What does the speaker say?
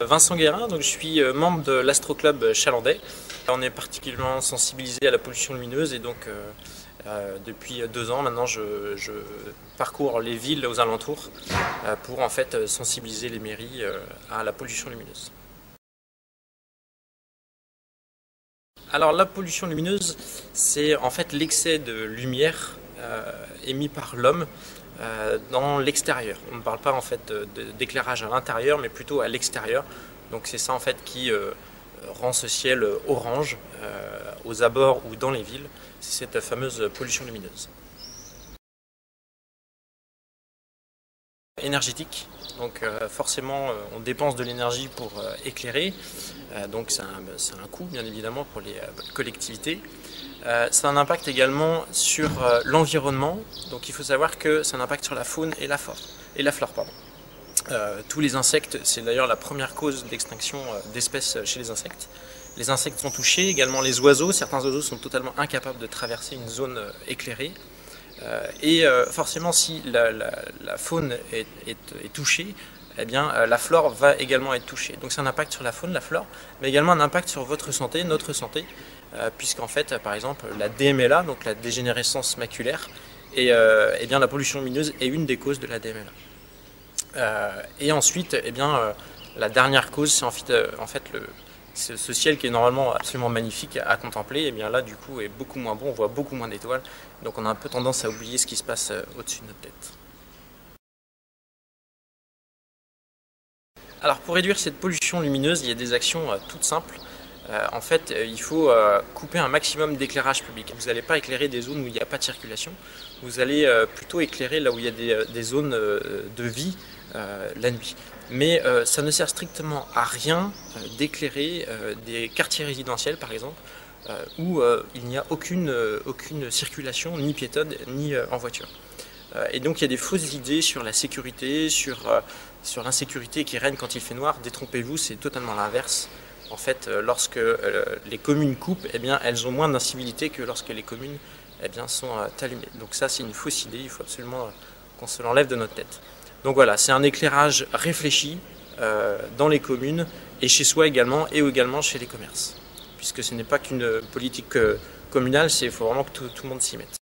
Vincent Guérin, donc je suis membre de l'Astro-Club chalandais. On est particulièrement sensibilisé à la pollution lumineuse et donc depuis 2 ans maintenant je parcours les villes aux alentours pour en fait sensibiliser les mairies à la pollution lumineuse. Alors la pollution lumineuse, c'est en fait l'excès de lumière émis par l'homme dans l'extérieur. On ne parle pas en fait d'éclairage à l'intérieur, mais plutôt à l'extérieur. Donc c'est ça en fait qui rend ce ciel orange aux abords ou dans les villes. C'est cette fameuse pollution lumineuse. Énergétique, donc forcément on dépense de l'énergie pour éclairer, donc c'est un coût bien évidemment pour les collectivités. Ça a un impact également sur l'environnement, donc il faut savoir que ça a un impact sur la faune et la flore. Tous les insectes, c'est d'ailleurs la première cause d'extinction d'espèces chez les insectes. Les insectes sont touchés, également les oiseaux. Certains oiseaux sont totalement incapables de traverser une zone éclairée. Et forcément, si la faune est touchée, eh bien, la flore va également être touchée. Donc c'est un impact sur la faune, la flore, mais également un impact sur votre santé, notre santé, puisqu'en fait, par exemple, la DMLA, donc la dégénérescence maculaire, et eh bien, la pollution lumineuse est une des causes de la DMLA. Et ensuite, eh bien, la dernière cause, c'est en fait ce ciel qui est normalement absolument magnifique à contempler, et bien là du coup est beaucoup moins bon, on voit beaucoup moins d'étoiles, donc on a un peu tendance à oublier ce qui se passe au-dessus de notre tête. Alors pour réduire cette pollution lumineuse, il y a des actions toutes simples. En fait, il faut couper un maximum d'éclairage public. Vous n'allez pas éclairer des zones où il n'y a pas de circulation, vous allez plutôt éclairer là où il y a des zones de vie la nuit. Mais ça ne sert strictement à rien d'éclairer des quartiers résidentiels par exemple, où il n'y a aucune circulation, ni piétonne, ni en voiture. Et donc il y a des fausses idées sur la sécurité, sur l'insécurité qui règne quand il fait noir. Détrompez-vous, c'est totalement l'inverse. En fait, lorsque les communes coupent, eh bien, elles ont moins d'incivilité que lorsque les communes eh bien, sont allumées. Donc ça, c'est une fausse idée, il faut absolument qu'on se l'enlève de notre tête. Donc voilà, c'est un éclairage réfléchi dans les communes et chez soi également, et également chez les commerces. Puisque ce n'est pas qu'une politique communale, il faut vraiment que tout le monde s'y mette.